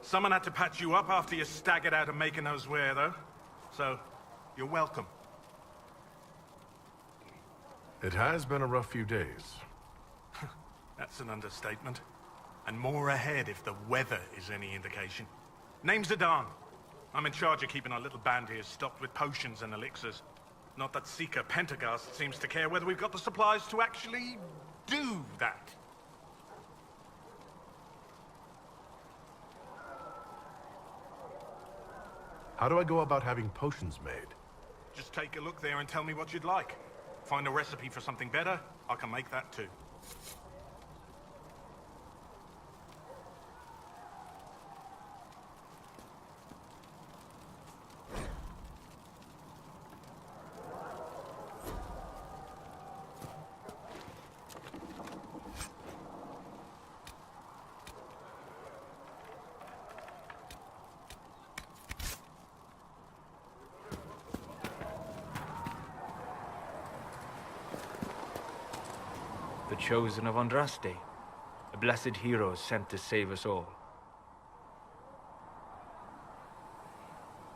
Someone had to patch you up after you staggered out of making those wear, though. So, you're welcome. It has been a rough few days. That's an understatement. And more ahead if the weather is any indication. Name's Zidane. I'm in charge of keeping our little band here stocked with potions and elixirs. Not that Seeker Pentagast seems to care whether we've got the supplies to actually do that. How do I go about having potions made? Just take a look there and tell me what you'd like. Find a recipe for something better, I can make that too. The chosen of Andraste, a blessed hero sent to save us all.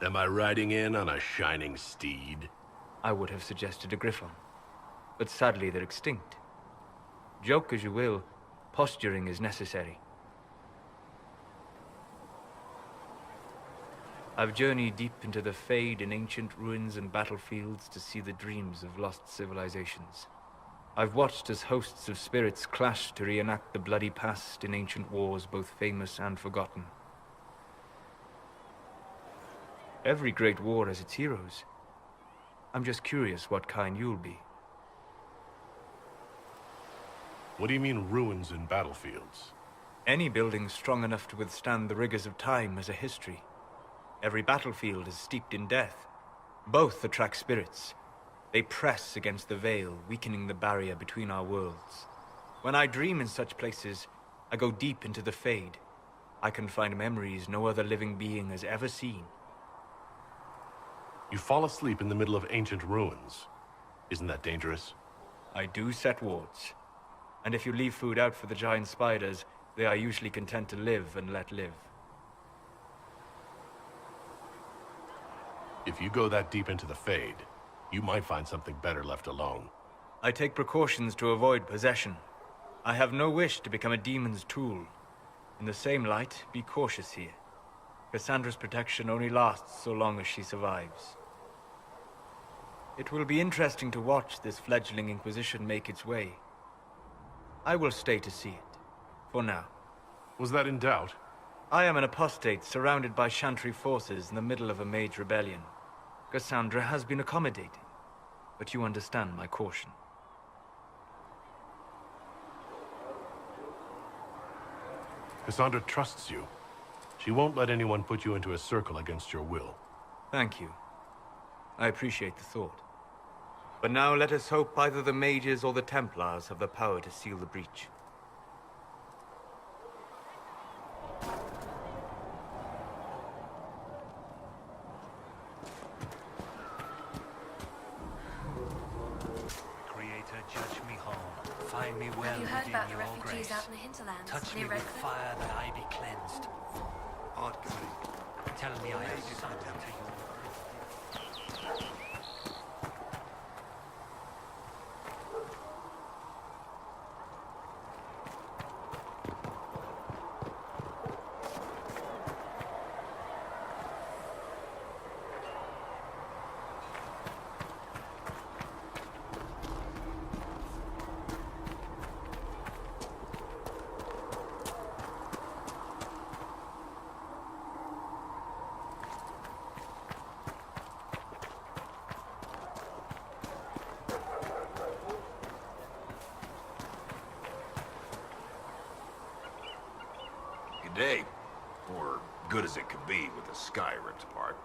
Am I riding in on a shining steed? I would have suggested a griffon, but sadly they're extinct. Joke as you will, posturing is necessary. I've journeyed deep into the Fade in ancient ruins and battlefields to see the dreams of lost civilizations. I've watched as hosts of spirits clash to reenact the bloody past in ancient wars both famous and forgotten. Every great war has its heroes. I'm just curious what kind you'll be. What do you mean ruins and battlefields? Any building strong enough to withstand the rigors of time has a history. Every battlefield is steeped in death. Both attract spirits. They press against the veil, weakening the barrier between our worlds. When I dream in such places, I go deep into the Fade. I can find memories no other living being has ever seen. You fall asleep in the middle of ancient ruins. Isn't that dangerous? I do set wards. And if you leave food out for the giant spiders, they are usually content to live and let live. If you go that deep into the Fade, you might find something better left alone. I take precautions to avoid possession. I have no wish to become a demon's tool. In the same light, be cautious here. Cassandra's protection only lasts so long as she survives. It will be interesting to watch this fledgling Inquisition make its way. I will stay to see it, for now. Was that in doubt? I am an apostate surrounded by Chantry forces in the middle of a mage rebellion. Cassandra has been accommodating, but you understand my caution. Cassandra trusts you. She won't let anyone put you into a circle against your will. Thank you. I appreciate the thought. But now let us hope either the mages or the Templars have the power to seal the breach. Find me well Have you heard within about the your refugees grace. out in the hinterlands? Touch me near with Redford? fire that I be cleansed. Tell me I have something to you. Day, or good as it could be with the sky ripped apart.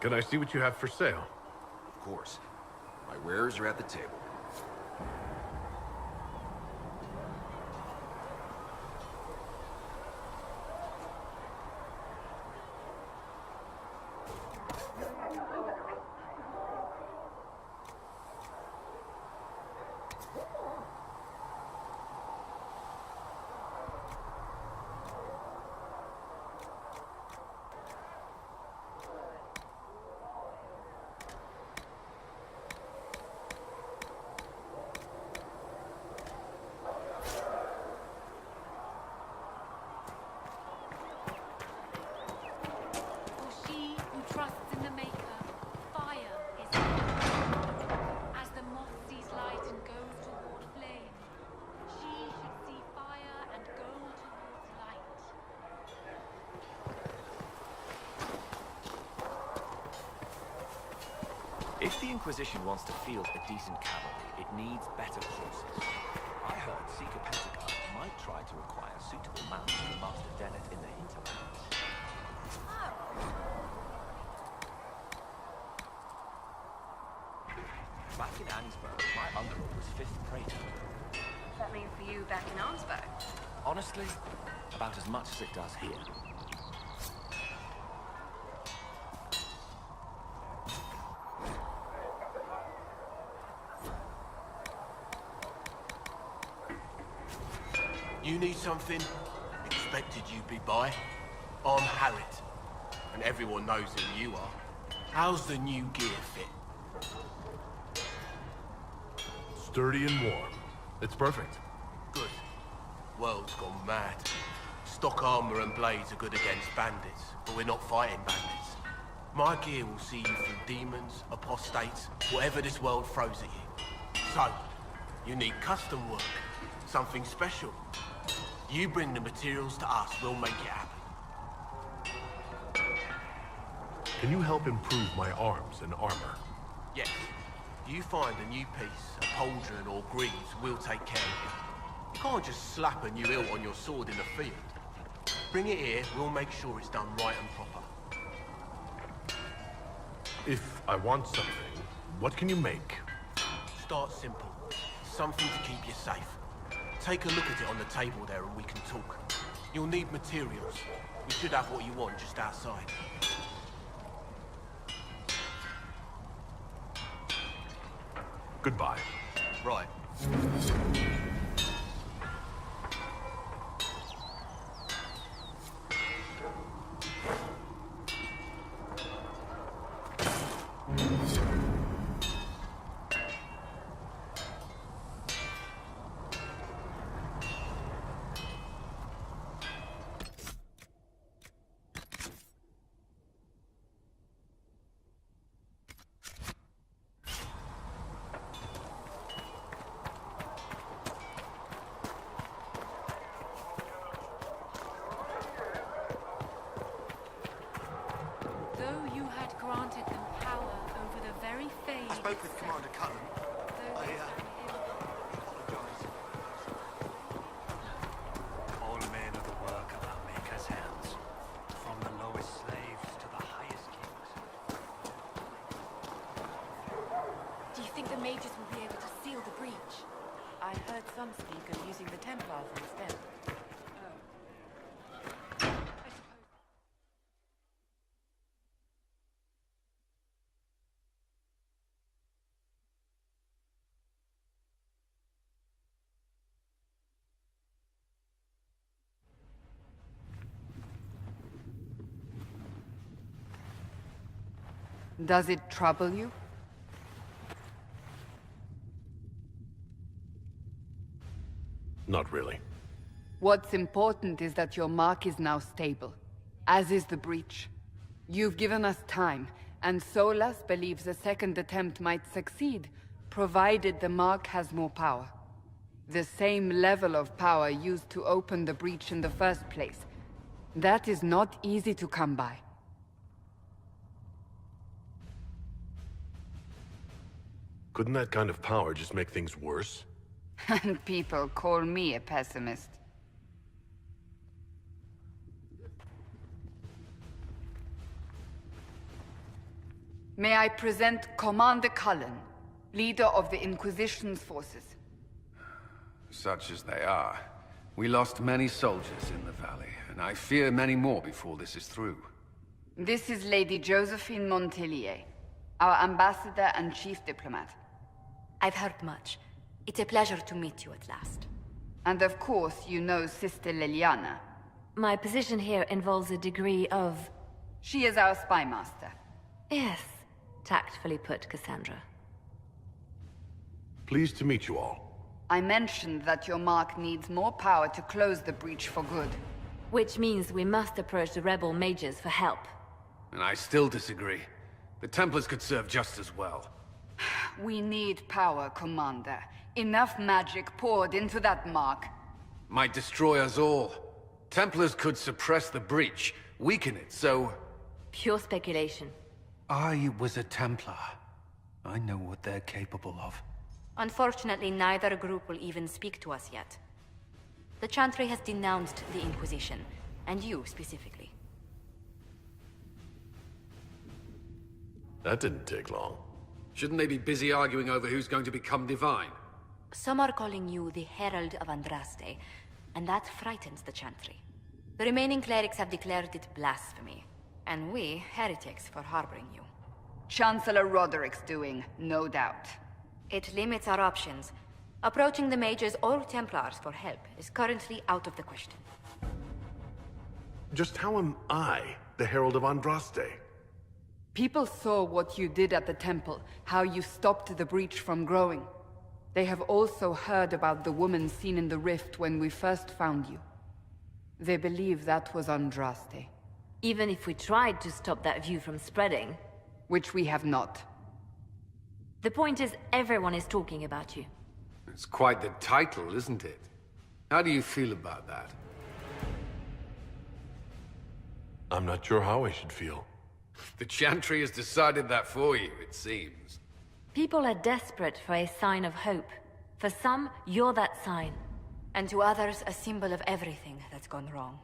Can I see what you have for sale? Of course. My wares are at the table. If the Inquisition wants to field a decent cavalry, it needs better horses. I heard Seeker Pentagon might try to acquire suitable mounts from Master Dennett in the hinterlands. Back in Ansburg, my uncle was 5th Praetor. That means for you back in Arnsberg? Honestly, about as much as it does here. You need something? Expected you'd be by. I'm Harriet, and everyone knows who you are. How's the new gear fit? Sturdy and warm. It's perfect. Good. World's gone mad. Stock armor and blades are good against bandits, but we're not fighting bandits. My gear will see you through demons, apostates, whatever this world throws at you. So, you need custom work, something special. You bring the materials to us, we'll make it happen. Can you help improve my arms and armor? Yes. You find a new piece, a pauldron or greaves, we'll take care of it. You can't just slap a new hilt on your sword in the field. Bring it here, we'll make sure it's done right and proper. If I want something, what can you make? Start simple. Something to keep you safe. Take a look at it on the table there and we can talk. You'll need materials. You should have what you want just outside. Goodbye. Right. Granted them power over the very fate. I spoke with Commander Cullen. All men are the work of our Maker's hands, from the lowest slaves to the highest kings. Do you think the mages will be able to seal the breach? I heard some speak of using the Templars instead. Does it trouble you? Not really. What's important is that your mark is now stable, as is the breach. You've given us time, and Solas believes a second attempt might succeed, provided the mark has more power. The same level of power used to open the breach in the first place. That is not easy to come by. Couldn't that kind of power just make things worse? And people call me a pessimist. May I present Commander Cullen, leader of the Inquisition's forces. Such as they are. We lost many soldiers in the valley, and I fear many more before this is through. This is Lady Josephine Montelier, our ambassador and chief diplomat. I've heard much. It's a pleasure to meet you at last. And of course, you know Sister Liliana. My position here involves a degree of... She is our spy master. Yes, tactfully put, Cassandra. Pleased to meet you all. I mentioned that your mark needs more power to close the breach for good. Which means we must approach the rebel mages for help. And I still disagree. The Templars could serve just as well. We need power, Commander. Enough magic poured into that mark. Might destroy us all. Templars could suppress the breach, weaken it, so... Pure speculation. I was a Templar. I know what they're capable of. Unfortunately, neither group will even speak to us yet. The Chantry has denounced the Inquisition, and you specifically. That didn't take long. Shouldn't they be busy arguing over who's going to become divine? Some are calling you the Herald of Andraste, and that frightens the Chantry. The remaining clerics have declared it blasphemy, and we, heretics, for harboring you. Chancellor Roderick's doing, no doubt. It limits our options. Approaching the Mages or Templars for help is currently out of the question. Just how am I the Herald of Andraste? People saw what you did at the temple, how you stopped the breach from growing. They have also heard about the woman seen in the rift when we first found you. They believe that was Andraste. Even if we tried to stop that view from spreading? Which we have not. The point is, everyone is talking about you. It's quite the title, isn't it? How do you feel about that? I'm not sure how I should feel. The Chantry has decided that for you, it seems. People are desperate for a sign of hope. For some, you're that sign. And to others, a symbol of everything that's gone wrong.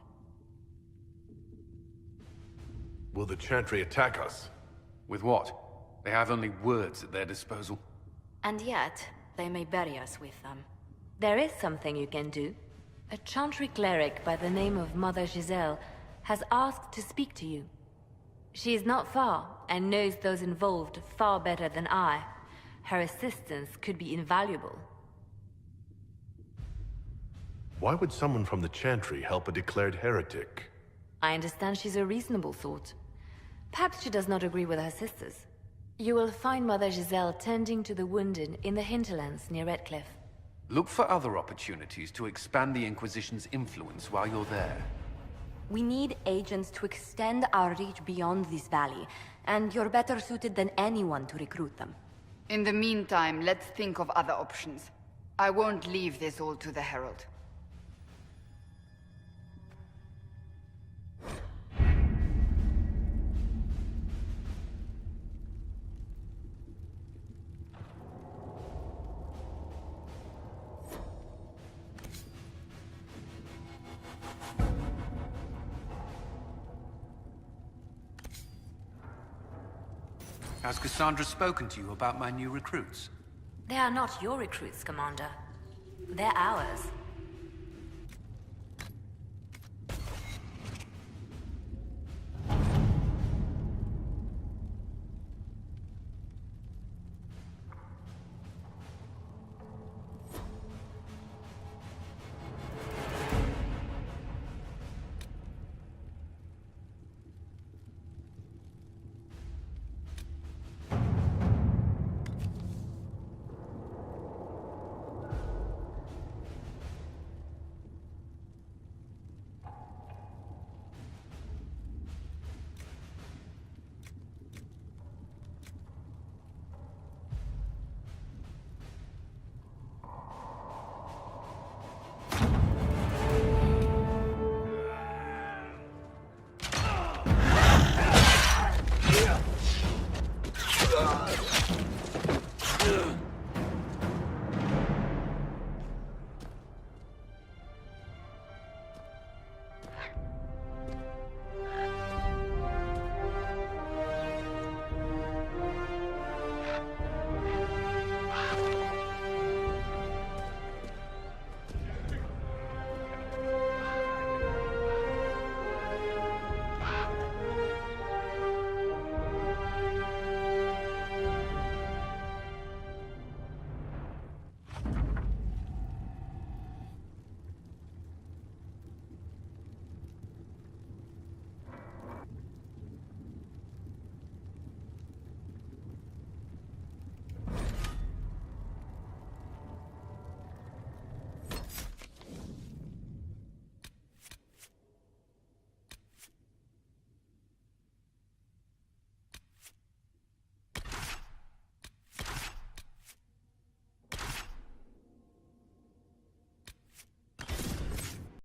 Will the Chantry attack us? With what? They have only words at their disposal. And yet, they may bury us with them. There is something you can do. A Chantry cleric by the name of Mother Giselle has asked to speak to you. She is not far, and knows those involved far better than I. Her assistance could be invaluable. Why would someone from the Chantry help a declared heretic? I understand she's a reasonable sort. Perhaps she does not agree with her sisters. You will find Mother Giselle tending to the wounded in the hinterlands near Redcliffe. Look for other opportunities to expand the Inquisition's influence while you're there. We need agents to extend our reach beyond this valley, and you're better suited than anyone to recruit them. In the meantime, let's think of other options. I won't leave this all to the Herald. Has Cassandra spoken to you about my new recruits? They are not your recruits, Commander. They're ours.